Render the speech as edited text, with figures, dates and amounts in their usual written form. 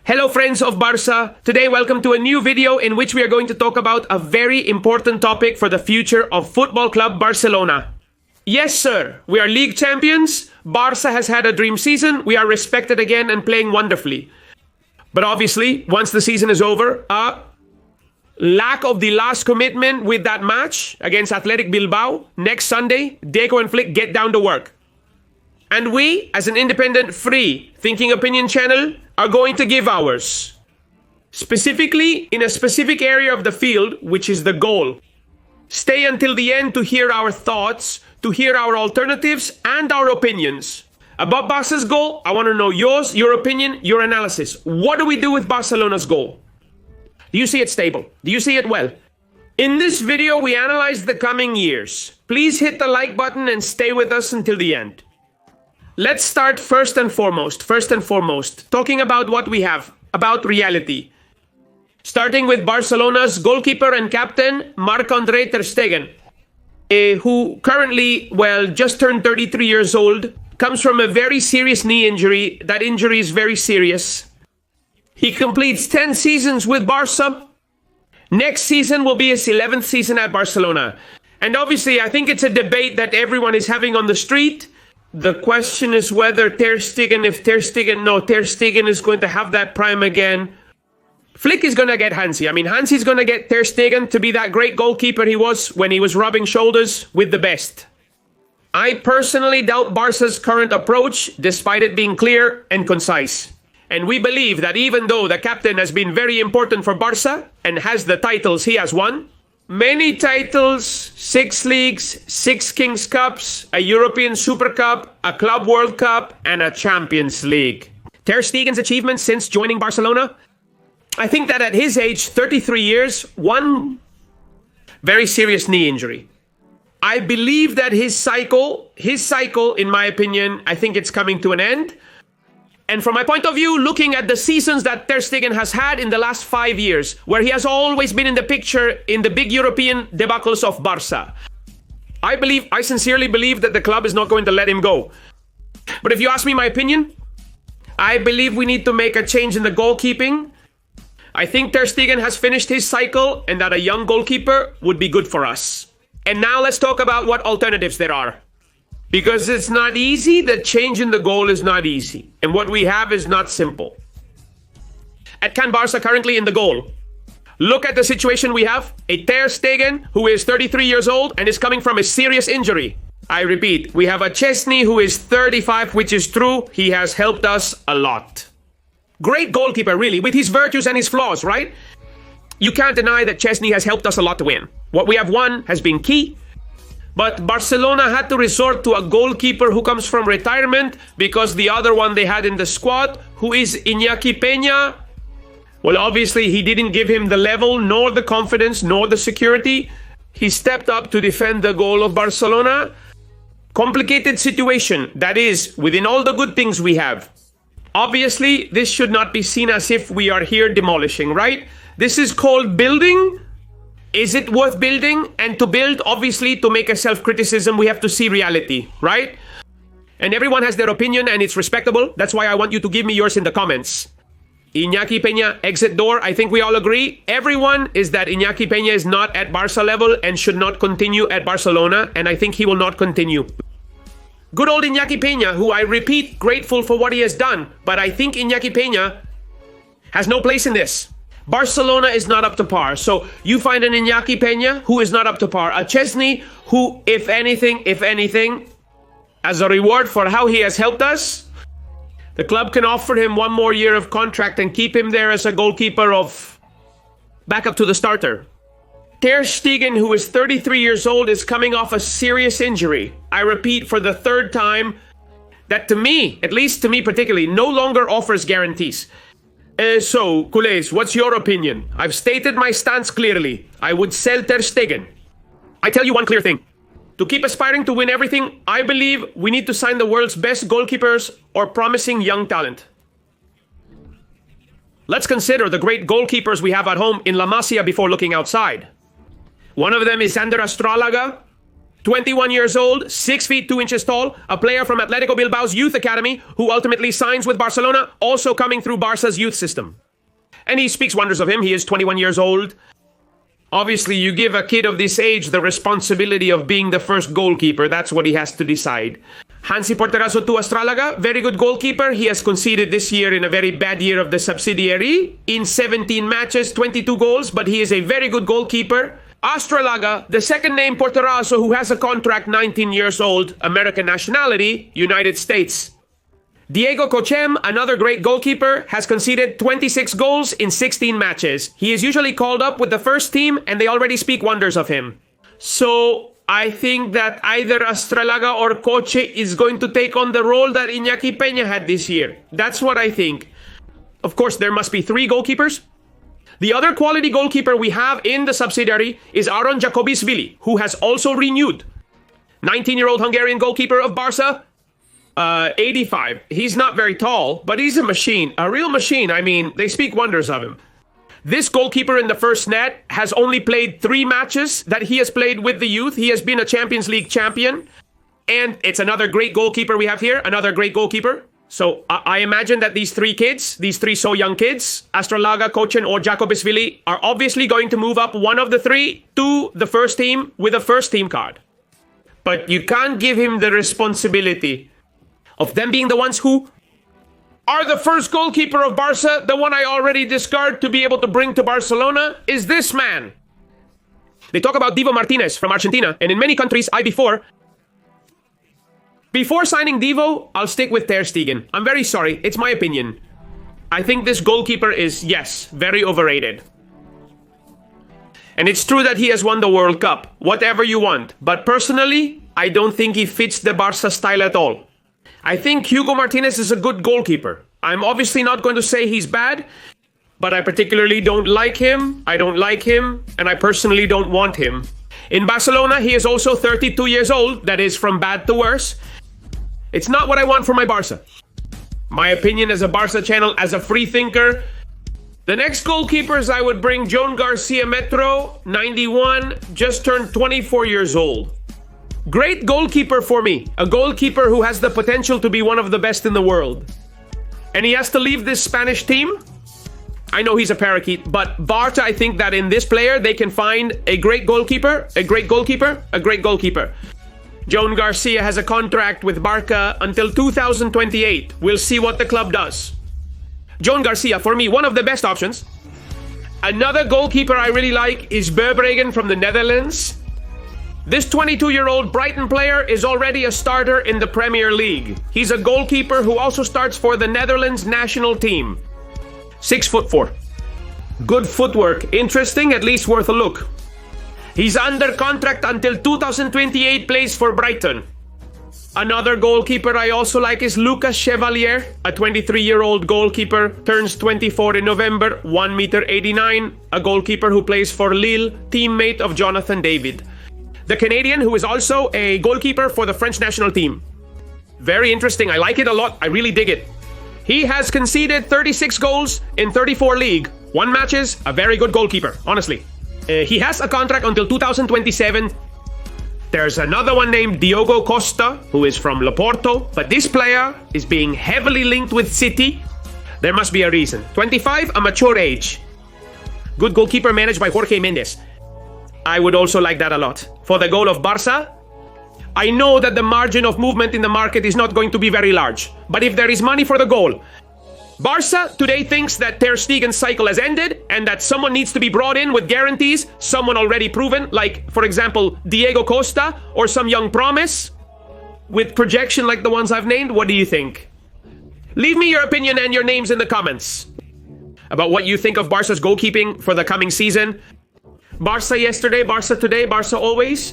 Hello friends of Barça. Today welcome to a new video in which we are going to talk about a very important topic for the future of Football Club Barcelona. Yes sir, we are league champions. Barça has had a dream season. We are respected again and playing wonderfully. But obviously, once the season is over, lack of the last commitment with that match against Athletic Bilbao next Sunday, Deco and Flick get down to work. And we, as an independent, free thinking opinion channel, are going to give ours. Specifically, in a specific area of the field, which is the goal. Stay until the end to hear our thoughts, to hear our alternatives and our opinions. About Barca's goal, I want to know yours, your opinion, your analysis. What do we do with Barcelona's goal? Do you see it stable? Do you see it well? In this video, we analyze the coming years. Please hit the like button and stay with us until the end. Let's start first and foremost, talking about what we have, about reality. Starting with Barcelona's goalkeeper and captain, Marc-André ter Stegen, who currently, just turned 33 years old, comes from a very serious knee injury. That injury is very serious. He completes 10 seasons with Barça. Next season will be his 11th season at Barcelona. And obviously, I think it's a debate that everyone is having on the street. The question is whether Ter Stegen is going to have that prime again. Flick is going to get Hansi. Hansi's going to get Ter Stegen to be that great goalkeeper he was when he was rubbing shoulders with the best. I personally doubt Barca's current approach, despite it being clear and concise. And we believe that even though the captain has been very important for Barça and has the titles he has won, many titles, 6 leagues, 6 Kings Cups, a European Super Cup, a Club World Cup, and a Champions League. Ter Stegen's achievements since joining Barcelona? I think that at his age, 33 years, one very serious knee injury. I believe that his cycle, in my opinion, I think it's coming to an end. And from my point of view, looking at the seasons that Ter Stegen has had in the last 5 years, where he has always been in the picture in the big European debacles of Barça, I sincerely believe that the club is not going to let him go. But if you ask me my opinion, I believe we need to make a change in the goalkeeping. I think Ter Stegen has finished his cycle and that a young goalkeeper would be good for us. And now let's talk about what alternatives there are. Because it's not easy, the change in the goal is not easy. And what we have is not simple. At Can Barça currently in the goal. Look at the situation we have. A Ter Stegen who is 33 years old and is coming from a serious injury. I repeat, we have a Chesney who is 35, which is true. He has helped us a lot. Great goalkeeper, really, with his virtues and his flaws, right? You can't deny that Chesney has helped us a lot to win. What we have won has been key. But Barcelona had to resort to a goalkeeper who comes from retirement because the other one they had in the squad, who is Iñaki Peña, well, obviously he didn't give him the level, nor the confidence, nor the security. He stepped up to defend the goal of Barcelona. Complicated situation, that is, within all the good things we have. Obviously, this should not be seen as if we are here demolishing, right? This is called building. Is it worth building? And to build, obviously, to make a self-criticism, we have to see reality, right? And everyone has their opinion and it's respectable. That's why I want you to give me yours in the comments. Iñaki Peña, exit door. I think we all agree. Everyone is that Iñaki Peña is not at Barca level and should not continue at Barcelona. And I think he will not continue. Good old Iñaki Peña, who I repeat, grateful for what he has done. But I think Iñaki Peña has no place in this. Barcelona is not up to par. So you find an Iñaki Peña who is not up to par. A Chesney who, if anything, as a reward for how he has helped us, the club can offer him 1 more year of contract and keep him there as a goalkeeper of backup to the starter. Ter Stegen, who is 33 years old, is coming off a serious injury. I repeat for the 3rd time, that to me, at least to me particularly, no longer offers guarantees. So, Culés, what's your opinion? I've stated my stance clearly. I would sell Ter Stegen. I tell you one clear thing. To keep aspiring to win everything, I believe we need to sign the world's best goalkeepers or promising young talent. Let's consider the great goalkeepers we have at home in La Masia before looking outside. One of them is Ander Astralaga, 21 years old, 6 feet 2 inches tall, a player from Atletico Bilbao's youth academy who ultimately signs with Barcelona, also coming through Barca's youth system. And he speaks wonders of him. He is 21 years old. Obviously, you give a kid of this age the responsibility of being the first goalkeeper. That's what he has to decide. Hansi Porterazo to Astralaga, very good goalkeeper. He has conceded this year in a very bad year of the subsidiary. In 17 matches, 22 goals, but he is a very good goalkeeper. Astralaga, the second name Porterazo, who has a contract, 19 years old, American nationality, United States. Diego Cochem, another great goalkeeper, has conceded 26 goals in 16 matches. He is usually called up with the first team, and they already speak wonders of him. So I think that either Astralaga or Coche is going to take on the role that Iñaki Peña had this year. That's what I think. Of course, there must be 3 goalkeepers. The other quality goalkeeper we have in the subsidiary is Aron Jacobisvili, who has also renewed. 19-year-old Hungarian goalkeeper of Barça, 85. He's not very tall, but he's a machine, a real machine. I mean, they speak wonders of him. This goalkeeper in the first net has only played 3 matches that he has played with the youth. He has been a Champions League champion. And it's another great goalkeeper we have here, another great goalkeeper. So I imagine that these 3 kids, these 3 so young kids, Astralaga, Kochen, or Jacobisvili, are obviously going to move up one of the 3 to the first team with a first team card. But you can't give him the responsibility of them being the ones who are the first goalkeeper of Barca. The one I already discard to be able to bring to Barcelona is this man. They talk about Divo Martinez from Argentina, and in many countries, Before signing Divo, I'll stick with Ter Stegen. I'm very sorry, it's my opinion. I think this goalkeeper is, yes, very overrated. And it's true that he has won the World Cup, whatever you want. But personally, I don't think he fits the Barca style at all. I think Hugo Martinez is a good goalkeeper. I'm obviously not going to say he's bad, but I particularly don't like him. I don't like him, and I personally don't want him. In Barcelona, he is also 32 years old. That is from bad to worse. It's not what I want for my Barca. My opinion as a Barca channel, as a free thinker. The next goalkeepers I would bring: Joan Garcia Metro, 91, just turned 24 years old. Great goalkeeper for me. A goalkeeper who has the potential to be one of the best in the world. And he has to leave this Spanish team. I know he's a parakeet, but Barca, I think that in this player, they can find a great goalkeeper, a great goalkeeper, a great goalkeeper. Joan Garcia has a contract with Barca until 2028. We'll see what the club does. Joan Garcia, for me, one of the best options. Another goalkeeper I really like is Berbregen from the Netherlands. This 22-year-old Brighton player is already a starter in the Premier League. He's a goalkeeper who also starts for the Netherlands national team. 6'4". Good footwork, interesting, at least worth a look. He's under contract until 2028, plays for Brighton. Another goalkeeper I also like is Lucas Chevalier, a 23-year-old goalkeeper, turns 24 in November, 1'89", a goalkeeper who plays for Lille, teammate of Jonathan David. The Canadian, who is also a goalkeeper for the French national team. Very interesting. I like it a lot. I really dig it. He has conceded 36 goals in 34 league. 1 matches, a very good goalkeeper, honestly. He has a contract until 2027. There's another one named Diogo Costa, who is from Loporto, but this player is being heavily linked with City. There must be a reason. 25, a mature age. Good goalkeeper managed by Jorge Mendes. I would also like that a lot. For the goal of Barca, I know that the margin of movement in the market is not going to be very large. But if there is money for the goal, Barca today thinks that Ter Stegen's cycle has ended and that someone needs to be brought in with guarantees, someone already proven, like, for example, Diego Costa or some young promise with projection like the ones I've named. What do you think? Leave me your opinion and your names in the comments about what you think of Barca's goalkeeping for the coming season. Barca yesterday, Barca today, Barca always.